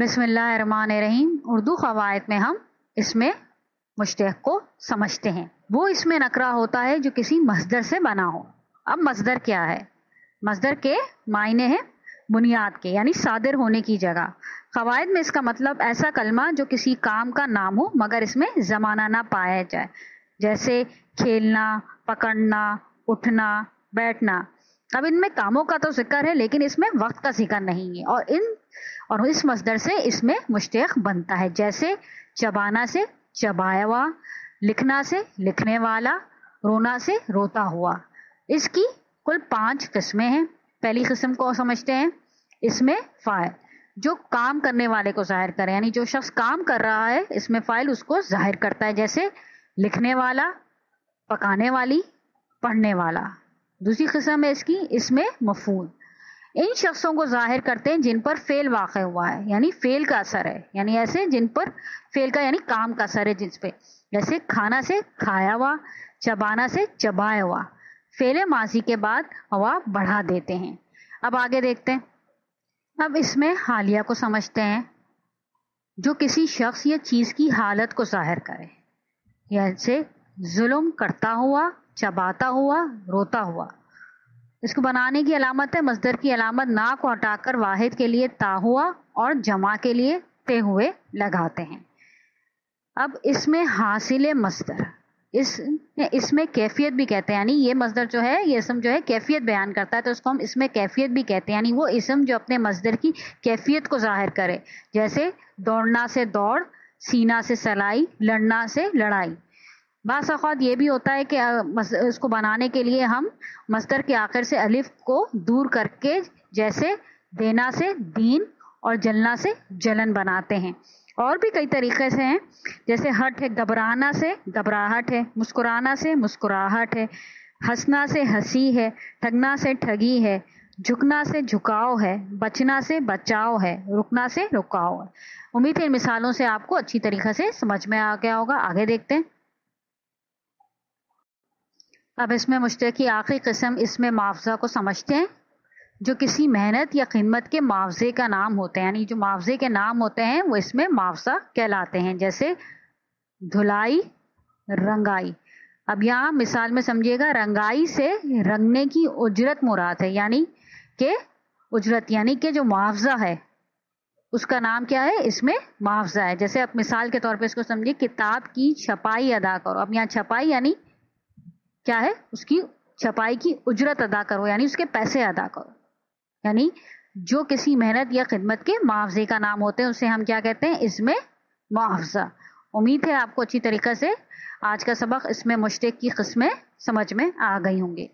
بسم اللہ الرحمن الرحیم. اردو قواعد میں ہم اس میں مشتق کو سمجھتے ہیں. وہ اس میں نکرہ ہوتا ہے جو کسی مصدر سے بنا ہو. اب مصدر کیا ہے؟ مصدر کے معنی ہے بنیاد کے، یعنی صادر ہونے کی جگہ. قواعد میں اس کا مطلب ایسا کلمہ جو کسی کام کا نام ہو مگر اس میں زمانہ نہ پایا جائے، جیسے کھیلنا، پکڑنا، اٹھنا، بیٹھنا. اب ان میں کاموں کا تو ذکر ہے لیکن اس میں وقت کا ذکر نہیں ہے، اور اس مصدر سے اس میں مشتق بنتا ہے، جیسے چبانا سے چبایا ہوا، لکھنا سے لکھنے والا، رونا سے روتا ہوا. اس کی کل 5 قسمیں ہیں. پہلی قسم کو سمجھتے ہیں، اس میں فاعل جو کام کرنے والے کو ظاہر کرے، یعنی جو شخص کام کر رہا ہے اس میں فاعل اس کو ظاہر کرتا ہے، جیسے لکھنے والا، پکانے والی، پڑھنے والا. دوسری قسم ہے اس میں مفعول ان شخصوں کو ظاہر کرتے ہیں جن پر فعل واقع ہوا ہے، یعنی فعل کا اثر ہے، یعنی ایسے جن پر فعل کا یعنی کام کا اثر ہے جس پہ، جیسے کھانا سے کھایا ہوا، چبانا سے چبایا ہوا. فعل ماضی کے بعد ہوا بڑھا دیتے ہیں. اب آگے دیکھتے ہیں. اب اس میں حالیہ کو سمجھتے ہیں، جو کسی شخص یا چیز کی حالت کو ظاہر کرے، جیسے ظلم کرتا ہوا، چباتا ہوا، روتا ہوا. اس کو بنانے کی علامت ہے مصدر کی علامت نا کو ہٹا کر واحد کے لیے تا ہوا اور جمع کے لیے تے ہوئے لگاتے ہیں. اب اس میں حاصل مصدر، اس میں کیفیت بھی کہتے ہیں، یعنی یہ مصدر جو ہے، یہ اسم جو ہے کیفیت بیان کرتا ہے تو اس کو ہم اس میں کیفیت بھی کہتے ہیں، یعنی وہ اسم جو اپنے مصدر کی کیفیت کو ظاہر کرے، جیسے دوڑنا سے دوڑ، سینا سے سلائی، لڑنا سے لڑائی. بعض اوقات یہ بھی ہوتا ہے کہ اس کو بنانے کے لیے ہم مصدر کے آخر سے الف کو دور کر کے، جیسے دینا سے دین اور جلنا سے جلن بناتے ہیں. اور بھی کئی طریقے سے ہیں، جیسے ہٹ ہے، گھبرانا سے گھبراہٹ ہے، مسکرانا سے مسکراہٹ ہے، ہنسنا سے ہنسی ہے، ٹھگنا سے ٹھگی ہے، جھکنا سے جھکاؤ ہے، بچنا سے بچاؤ ہے، رکنا سے رکاؤ ہے. امید ہے ان مثالوں سے آپ کو اچھی طریقے سے سمجھ میں آ گیا ہوگا. آگے دیکھتے ہیں. اب اس میں مشتق کی آخری قسم اس میں معاوضہ کو سمجھتے ہیں، جو کسی محنت یا خدمت کے معاوضے کا نام ہوتے ہیں، یعنی جو معاوضے کے نام ہوتے ہیں وہ اس میں معاوضہ کہلاتے ہیں، جیسے دھلائی، رنگائی. اب یہاں مثال میں سمجھیے گا، رنگائی سے رنگنے کی اجرت مراد ہے، یعنی کہ اجرت یعنی کہ جو معاوضہ ہے اس کا نام کیا ہے، اس میں معاوضہ ہے. جیسے اب مثال کے طور پہ اس کو سمجھیے، کتاب کی چھپائی ادا کرو. اب یہاں چھپائی یعنی کیا ہے، اس کی چھپائی کی اجرت ادا کرو، یعنی اس کے پیسے ادا کرو. یعنی جو کسی محنت یا خدمت کے معاوضے کا نام ہوتے ہیں اسے ہم کیا کہتے ہیں، اس میں معاوضہ. امید ہے آپ کو اچھی طریقے سے آج کا سبق اس میں مشتق کی قسمیں سمجھ میں آ گئی ہوں گی.